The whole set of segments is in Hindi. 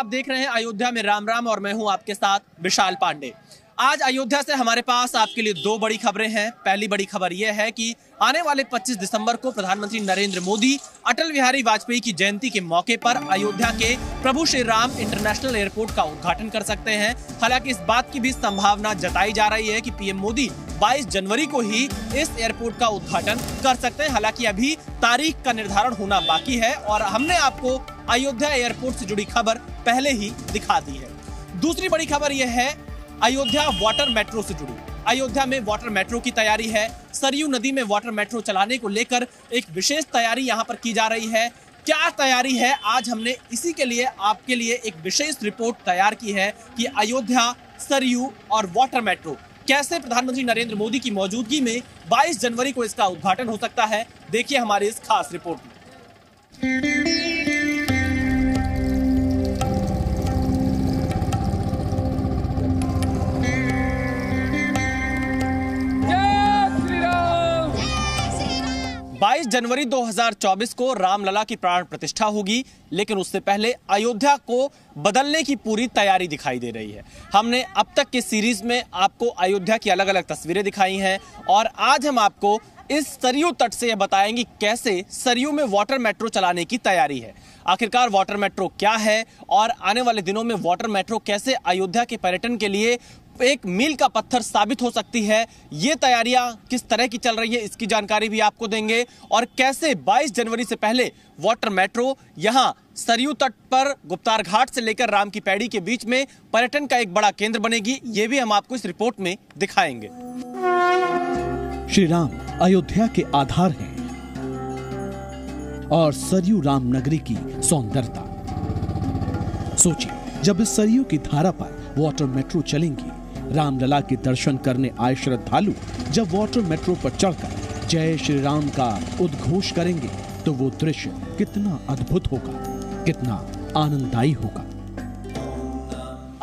आप देख रहे हैं अयोध्या में राम राम और मैं हूं आपके साथ विशाल पांडे। आज अयोध्या से हमारे पास आपके लिए दो बड़ी खबरें हैं। पहली बड़ी खबर यह है कि आने वाले 25 दिसंबर को प्रधानमंत्री नरेंद्र मोदी अटल बिहारी वाजपेयी की जयंती के मौके पर अयोध्या के प्रभु श्री राम इंटरनेशनल एयरपोर्ट का उद्घाटन कर सकते हैं। हालांकि इस बात की भी संभावना जताई जा रही है कि पीएम मोदी 22 जनवरी को ही इस एयरपोर्ट का उद्घाटन कर सकते हैं। हालांकि अभी तारीख का निर्धारण होना बाकी है और हमने आपको अयोध्या एयरपोर्ट से जुड़ी खबर पहले ही दिखा दी है। दूसरी बड़ी खबर यह है अयोध्या वाटर मेट्रो से जुड़ी। अयोध्या में वाटर मेट्रो की तैयारी है। सरयू नदी में वाटर मेट्रो चलाने को लेकर एक विशेष तैयारी यहां पर की जा रही है। क्या तैयारी है, आज हमने इसी के लिए आपके लिए एक विशेष रिपोर्ट तैयार की है कि अयोध्या, सरयू और वाटर मेट्रो कैसे प्रधानमंत्री नरेंद्र मोदी की मौजूदगी में 22 जनवरी को इसका उद्घाटन हो सकता है। देखिए हमारी इस खास रिपोर्ट में। 22 जनवरी 2024 को रामलला की प्राण प्रतिष्ठा होगी, लेकिन उससे पहले अयोध्या को बदलने की पूरी तैयारी दिखाई दे रही है। हमने अब तक के सीरीज में आपको अयोध्या की अलग अलग तस्वीरें दिखाई हैं और आज हम आपको इस सरयू तट से यह बताएंगे कैसे सरयू में वाटर मेट्रो चलाने की तैयारी है। आखिरकार वाटर मेट्रो क्या है और आने वाले दिनों में वाटर मेट्रो कैसे अयोध्या के पर्यटन के लिए एक मील का पत्थर साबित हो सकती है। ये तैयारियां किस तरह की चल रही है, इसकी जानकारी भी आपको देंगे और कैसे 22 जनवरी से पहले वाटर मेट्रो यहां सरयू तट पर गुप्तार घाट से लेकर राम की पैड़ी के बीच में पर्यटन का एक बड़ा केंद्र बनेगी। ये भी हम आपको इस रिपोर्ट में दिखाएंगे। श्री राम अयोध्या के आधार हैं और सरयू राम नगरी की सौंदर्यता। सोचिए, जब इस सरयू की धारा पर वाटर मेट्रो चलेंगी, रामलला के दर्शन करने आए श्रद्धालु जब वाटर मेट्रो पर चढ़कर जय श्री राम का उद्घोष करेंगे तो वो दृश्य कितना अद्भुत होगा, कितना आनंददायी होगा।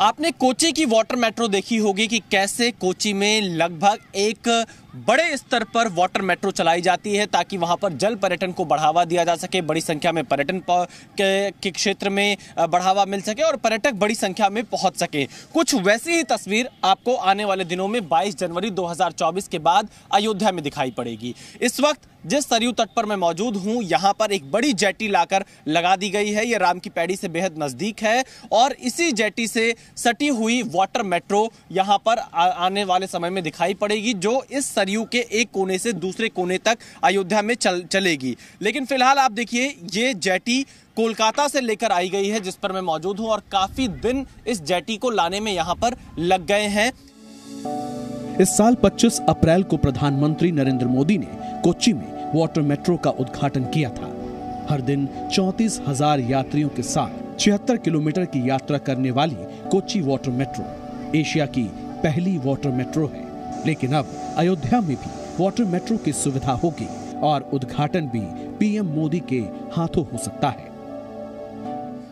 आपने कोच्चि की वाटर मेट्रो देखी होगी कि कैसे कोच्चि में लगभग एक बड़े स्तर पर वाटर मेट्रो चलाई जाती है ताकि वहां पर जल पर्यटन को बढ़ावा दिया जा सके, बड़ी संख्या में पर्यटन के क्षेत्र में बढ़ावा मिल सके और पर्यटक बड़ी संख्या में पहुंच सके। कुछ वैसी ही तस्वीर आपको आने वाले दिनों में 22 जनवरी 2024 के बाद अयोध्या में दिखाई पड़ेगी। इस वक्त जिस सरयू तट पर मैं मौजूद हूं, यहां पर एक बड़ी जेटी लाकर लगा दी गई है। यह राम की पैड़ी से बेहद नजदीक है और इसी जेटी से सटी हुई वाटर मेट्रो यहां पर आने वाले समय में दिखाई पड़ेगी, जो इस सरयू के एक कोने से दूसरे कोने तक अयोध्या में चलेगी। लेकिन फिलहाल आप देखिए, ये जेटी कोलकाता से लेकर आई गई है जिस पर मैं मौजूद हूं और काफी दिन इस जेटी को लाने में यहां पर लग गए हैं। इस साल 25 अप्रैल को प्रधानमंत्री नरेंद्र मोदी ने कोच्चि में वाटर मेट्रो का उद्घाटन किया था। हर दिन 34,000 यात्रियों के साथ 76 किलोमीटर की यात्रा करने वाली कोच्चि वाटर मेट्रो एशिया की पहली वाटर मेट्रो है। लेकिन अब अयोध्या में भी वाटर मेट्रो की सुविधा होगी और उद्घाटन भी पीएम मोदी के हाथों हो सकता है।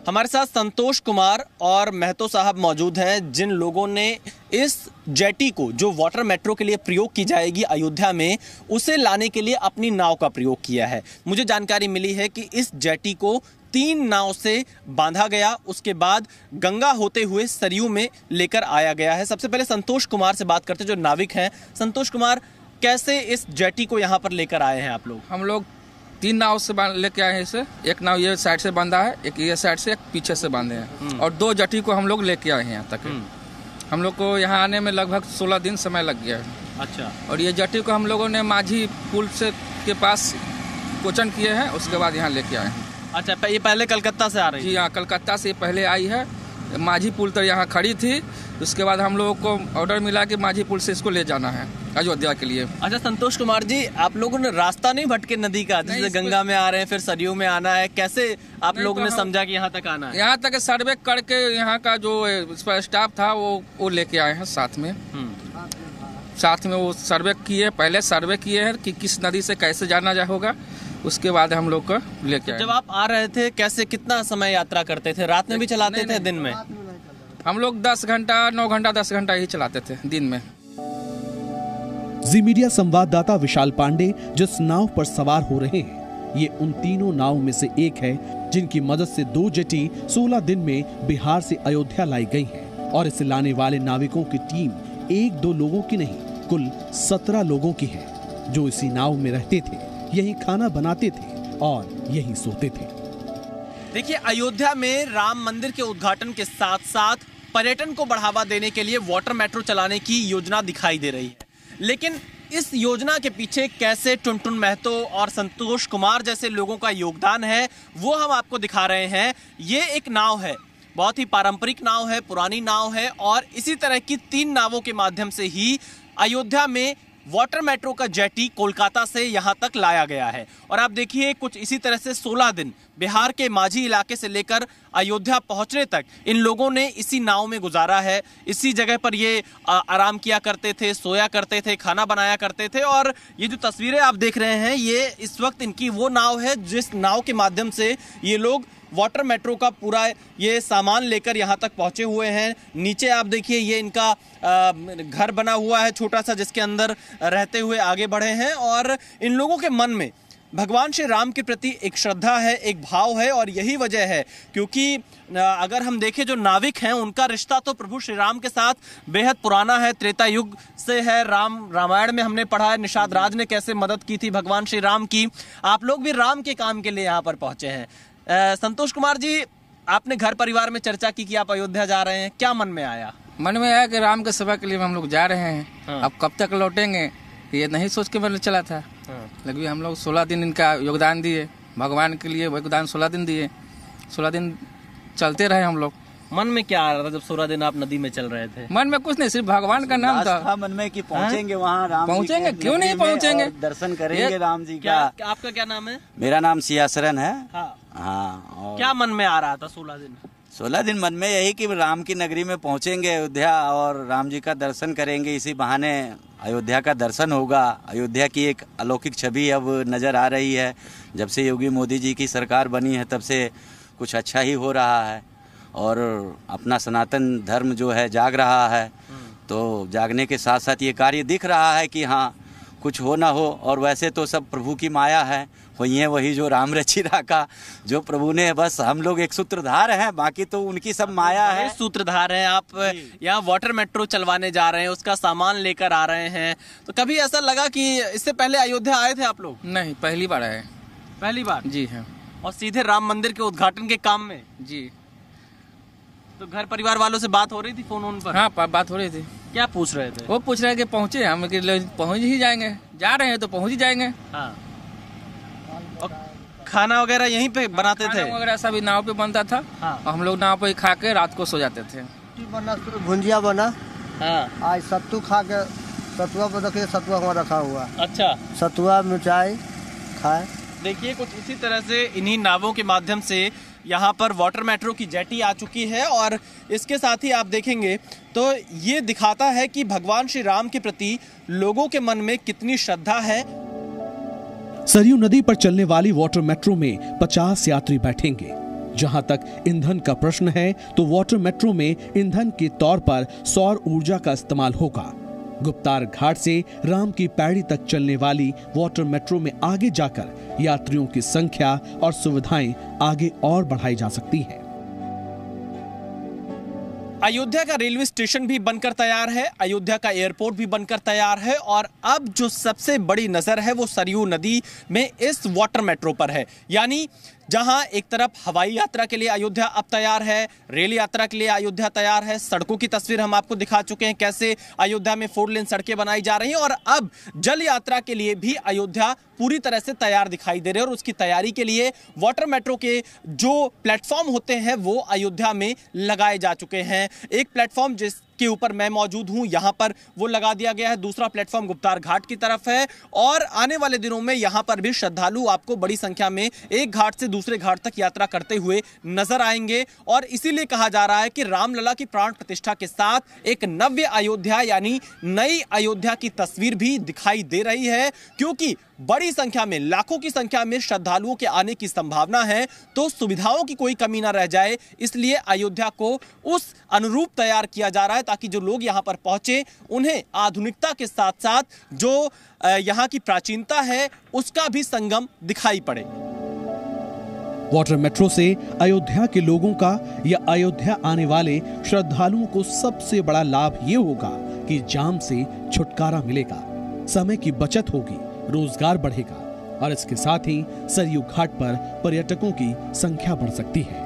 हमारे साथ संतोष कुमार और महतो साहब मौजूद हैं, जिन लोगों ने इस जेटी को जो वाटर मेट्रो के लिए प्रयोग की जाएगी अयोध्या में, उसे लाने के लिए अपनी नाव का प्रयोग किया है। मुझे जानकारी मिली है कि इस जेटी को 3 नाव से बांधा गया, उसके बाद गंगा होते हुए सरयू में लेकर आया गया है। सबसे पहले संतोष कुमार से बात करते जो नाविक हैं। संतोष कुमार, कैसे इस जेटी को यहाँ पर लेकर आए हैं आप लोग? हम लोग 3 नाव से लेके आए हैं इसे। एक नाव ये साइड से बांधा है, एक ये साइड से, एक पीछे से बांधे हैं और 2 जेटी को हम लोग लेके आए हैं यहाँ तक। हम लोग को यहाँ आने में लगभग 16 दिन समय लग गया है। अच्छा। और ये जेटी को हम लोगों ने माझी पुल से के पास कोचन किए हैं, उसके बाद यहाँ लेके आए हैं। अच्छा, ये पहले कलकत्ता से आ रही है? जी हाँ, कलकत्ता से पहले आई है। माझी पुल तक यहाँ खड़ी थी, उसके बाद हम लोगों को ऑर्डर मिला कि माझी पुल से इसको ले जाना है अयोध्या के लिए। अच्छा संतोष कुमार जी, आप लोगों ने रास्ता नहीं भटके नदी का, जैसे गंगा में आ रहे हैं फिर सरयू में आना है, कैसे आप लोगों ने समझा कि यहाँ तक आना है? यहाँ तक सर्वे करके यहाँ का जो स्टाफ था वो लेके आए हैं साथ में। साथ में वो सर्वे किए, पहले सर्वे किए हैं कि किस नदी से कैसे जाना होगा, उसके बाद हम लोग को लेके आए। जब आप आ रहे थे कैसे, कितना समय यात्रा करते थे? रात में भी चलाते थे, दिन में? हम लोग 10 घंटा 9 घंटा 10 घंटा ही चलाते थे दिन में। जी मीडिया संवाददाता विशाल पांडे जिस नाव पर सवार हो रहे हैं, ये उन तीनों नाव में से एक है जिनकी मदद से 2 जेटी 16 दिन में बिहार से अयोध्या लाई गई हैं। और इसे लाने वाले नाविकों की टीम 1-2 लोगों की नहीं, कुल 17 लोगों की है, जो इसी नाव में रहते थे, यही खाना बनाते थे और यही सोते थे। देखिए, अयोध्या में राम मंदिर के उद्घाटन के साथ साथ पर्यटन को बढ़ावा देने के लिए वाटर मेट्रो चलाने की योजना दिखाई दे रही है, लेकिन इस योजना के पीछे कैसे टुनटुन महतो और संतोष कुमार जैसे लोगों का योगदान है वो हम आपको दिखा रहे हैं। ये एक नाव है, बहुत ही पारंपरिक नाव है, पुरानी नाव है, और इसी तरह की 3 नावों के माध्यम से ही अयोध्या में वाटर मेट्रो का जेटी कोलकाता से यहाँ तक लाया गया है। और आप देखिए, कुछ इसी तरह से 16 दिन बिहार के माझी इलाके से लेकर अयोध्या पहुंचने तक इन लोगों ने इसी नाव में गुजारा है। इसी जगह पर ये आराम किया करते थे, सोया करते थे, खाना बनाया करते थे। और ये जो तस्वीरें आप देख रहे हैं, ये इस वक्त इनकी वो नाव है जिस नाव के माध्यम से ये लोग वाटर मेट्रो का पूरा ये सामान लेकर यहाँ तक पहुँचे हुए हैं। नीचे आप देखिए, ये इनका घर बना हुआ है छोटा सा, जिसके अंदर रहते हुए आगे बढ़े हैं। और इन लोगों के मन में भगवान श्री राम के प्रति एक श्रद्धा है, एक भाव है, और यही वजह है क्योंकि अगर हम देखें जो नाविक हैं उनका रिश्ता तो प्रभु श्री राम के साथ बेहद पुराना है, त्रेता युग से है। रामायण में हमने पढ़ा है निषाद राज ने कैसे मदद की थी भगवान श्री राम की। आप लोग भी राम के काम के लिए यहाँ पर पहुंचे हैं। संतोष कुमार जी, आपने घर परिवार में चर्चा की कि आप अयोध्या जा रहे हैं, क्या मन में आया? मन में आया कि राम के सेवा के लिए हम लोग जा रहे हैं। हाँ। अब कब तक लौटेंगे ये नहीं सोच के मैंने चला था। हाँ। लेकिन हम लोग 16 दिन इनका योगदान दिए, भगवान के लिए योगदान 16 दिन दिए। 16 दिन चलते रहे हम लोग। मन में क्या आ रहा था जब 16 दिन आप नदी में चल रहे थे? मन में कुछ नहीं, सिर्फ भगवान का नाम था मन में कि पहुंचेंगे वहाँ राम पहुंचेंगे, जी के क्यों नहीं पहुंचेंगे, दर्शन करेंगे राम जी का। आपका क्या नाम है? मेरा नाम सियासरन है। हाँ। हाँ, और क्या मन में आ रहा था 16 दिन? 16 दिन मन में यही कि राम की नगरी में पहुंचेंगे अयोध्या और राम जी का दर्शन करेंगे। इसी बहाने अयोध्या का दर्शन होगा। अयोध्या की एक अलौकिक छवि अब नजर आ रही है। जब से योगी मोदी जी की सरकार बनी है तब से कुछ अच्छा ही हो रहा है और अपना सनातन धर्म जो है जाग रहा है। तो जागने के साथ साथ ये कार्य दिख रहा है कि हाँ कुछ हो ना हो, और वैसे तो सब प्रभु की माया है, वही जो राम रचि राखा, जो प्रभु ने, बस हम लोग एक सूत्रधार हैं, बाकी तो उनकी सब माया है। सूत्रधार हैं आप। यहाँ वाटर मेट्रो चलवाने जा रहे हैं, उसका सामान लेकर आ रहे हैं, तो कभी ऐसा लगा कि इससे पहले अयोध्या आए थे आप लोग? नहीं, पहली बार आए। पहली बार? जी हाँ। और सीधे राम मंदिर के उद्घाटन के काम में? जी। तो घर परिवार वालों से बात हो रही थी फोन पर? हाँ, बात हो रही थी। क्या पूछ रहे थे? वो पूछ रहे कि पहुँचे हम, कि पहुँच ही जाएंगे, जा रहे हैं तो पहुँच ही जाएंगे। हाँ। और खाना वगैरह यहीं पे बनाते थे? खाना वगैरह सभी नाव पे बनता था। हाँ। और हम लोग नाव पे खा के रात को सो जाते थे। बना भुंजिया बना। हाँ। आज सत्तू खा के, सतुआ पर देखिए, सतुआ हमारा रखा हुआ। अच्छा। सतुआ मिर्चाई खाए। देखिए, कुछ इसी तरह से इन्हीं नावों के माध्यम से यहाँ पर वाटर मेट्रो की जेटी आ चुकी है। और इसके साथ ही आप देखेंगे तो ये दिखाता है कि भगवान श्री राम के प्रति लोगों के मन में कितनी श्रद्धा है। सरयू नदी पर चलने वाली वाटर मेट्रो में 50 यात्री बैठेंगे। जहां तक ईंधन का प्रश्न है तो वाटर मेट्रो में ईंधन के तौर पर सौर ऊर्जा का इस्तेमाल होगा। गुप्तार घाट से राम की पैड़ी तक चलने वाली वाटर मेट्रो में आगे जाकर यात्रियों की संख्या और सुविधाएं आगे और बढ़ाई जा सकती हैं। अयोध्या का रेलवे स्टेशन भी बनकर तैयार है, अयोध्या का एयरपोर्ट भी बनकर तैयार है, और अब जो सबसे बड़ी नजर है वो सरयू नदी में इस वाटर मेट्रो पर है। यानी जहां एक तरफ हवाई यात्रा के लिए अयोध्या अब तैयार है, रेल यात्रा के लिए अयोध्या तैयार है। सड़कों की तस्वीर हम आपको दिखा चुके हैं, कैसे अयोध्या में 4 लेन सड़कें बनाई जा रही हैं, और अब जल यात्रा के लिए भी अयोध्या पूरी तरह से तैयार दिखाई दे रही है। और उसकी तैयारी के लिए वाटर मेट्रो के जो प्लेटफॉर्म होते हैं वो अयोध्या में लगाए जा चुके हैं। एक प्लेटफॉर्म जिसके ऊपर मैं मौजूद हूं, यहां पर वो लगा दिया गया है। दूसरा प्लेटफॉर्म गुप्तार घाट की तरफ है, और आने वाले दिनों में यहां पर भी श्रद्धालु आपको बड़ी संख्या में एक घाट से दूसरे घाट तक यात्रा करते हुए नजर आएंगे। और इसीलिए कहा जा रहा है कि रामलला की प्राण प्रतिष्ठा के साथ एक नव्य अयोध्या यानी नई अयोध्या की तस्वीर भी दिखाई दे रही है, क्योंकि बड़ी संख्या में, लाखों की संख्या में श्रद्धालुओं के आने की संभावना है। तो सुविधाओं की कोई कमी ना रह जाए, इसलिए अयोध्या को उस अनुरूप तैयार किया जा रहा है ताकि जो लोग यहां पर पहुंचे उन्हें आधुनिकता के साथ साथ जो यहां की प्राचीनता है उसका भी संगम दिखाई पड़े। वाटर मेट्रो से अयोध्या के लोगों का या अयोध्या आने वाले श्रद्धालुओं को सबसे बड़ा लाभ ये होगा कि जाम से छुटकारा मिलेगा, समय की बचत होगी, रोजगार बढ़ेगा और इसके साथ ही सरयू घाट पर पर्यटकों की संख्या बढ़ सकती है।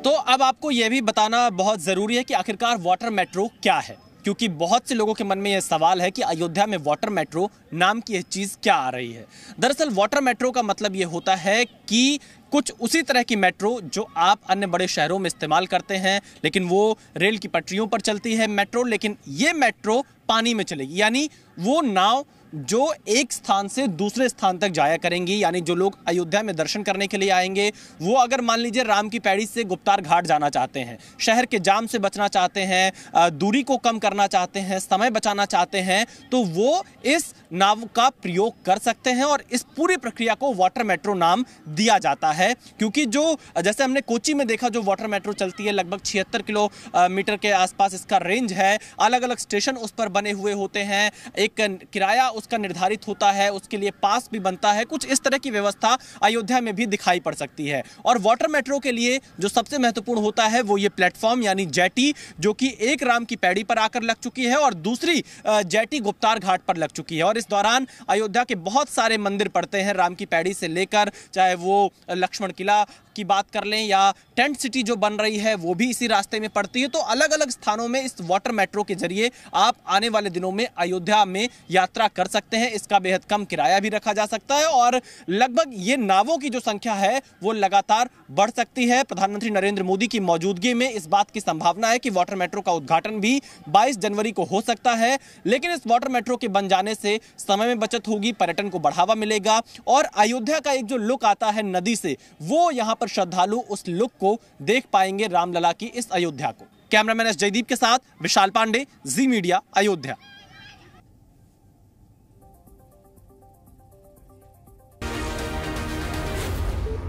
तो अब आपको यह भी बताना बहुत जरूरी है कि आखिरकार वाटर मेट्रो क्या है, क्योंकि बहुत से लोगों के मन में यह सवाल है कि अयोध्या में वाटर मेट्रो नाम की यह चीज क्या आ रही है। दरअसल वाटर मेट्रो का मतलब यह होता है कि कुछ उसी तरह की मेट्रो जो आप अन्य बड़े शहरों में इस्तेमाल करते हैं, लेकिन वो रेल की पटरियों पर चलती है मेट्रो, लेकिन ये मेट्रो पानी में चलेगी। यानी वो नाव जो एक स्थान से दूसरे स्थान तक जाया करेंगी, यानी जो लोग अयोध्या में दर्शन करने के लिए आएंगे वो अगर मान लीजिए राम की पैड़ी से गुप्तार घाट जाना चाहते हैं, शहर के जाम से बचना चाहते हैं, दूरी को कम करना चाहते हैं, समय बचाना चाहते हैं, तो वो इस नाव का प्रयोग कर सकते हैं और इस पूरी प्रक्रिया को वाटर मेट्रो नाम दिया जाता है। क्योंकि जो जैसे हमने कोची में देखा जो वाटर मेट्रो चलती है, लगभग 76 किलोमीटर के आसपास इसका रेंज है, अलग अलग स्टेशन उस पर बने हुए होते हैं, एक किराया उसका निर्धारित होता है, उसके लिए पास भी बनता है। कुछ इस तरह की व्यवस्था अयोध्या में भी दिखाई पड़ सकती है। और वाटर मेट्रो के लिए जो सबसे महत्वपूर्ण होता है वो ये प्लेटफॉर्म यानी जेटी, जो कि एक राम की पैड़ी पर आकर लग चुकी है और दूसरी जेटी गुप्तार घाट पर लग चुकी है। और इस दौरान अयोध्या के बहुत सारे मंदिर पड़ते हैं राम की पैड़ी से लेकर, चाहे वो लक्ष्मण किला की बात कर लें या टेंट सिटी जो बन रही है वो भी इसी रास्ते में पड़ती है। तो अलग अलग स्थानों में इस वाटर मेट्रो के जरिए आप आने वाले दिनों में अयोध्या में यात्रा कर सकते हैं। इसका बेहद कम किराया भी रखा जा सकता है और लगभग ये नावों की जो संख्या है वो लगातार बढ़ सकती है। प्रधानमंत्री नरेंद्र मोदी की मौजूदगी में इस बात की संभावना है कि वाटर मेट्रो का उद्घाटन भी 22 जनवरी को हो सकता है। लेकिन इस वाटर मेट्रो के बन जाने से समय में बचत होगी, पर्यटन को बढ़ावा मिलेगा और अयोध्या का एक जो लुक आता है नदी से, वो यहां पर श्रद्धालु उस लुक को देख पाएंगे रामलला की इस अयोध्या को। कैमरामैन एस जयदीप के साथ विशाल पांडे, जी मीडिया, अयोध्या।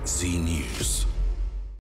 जी न्यूज़।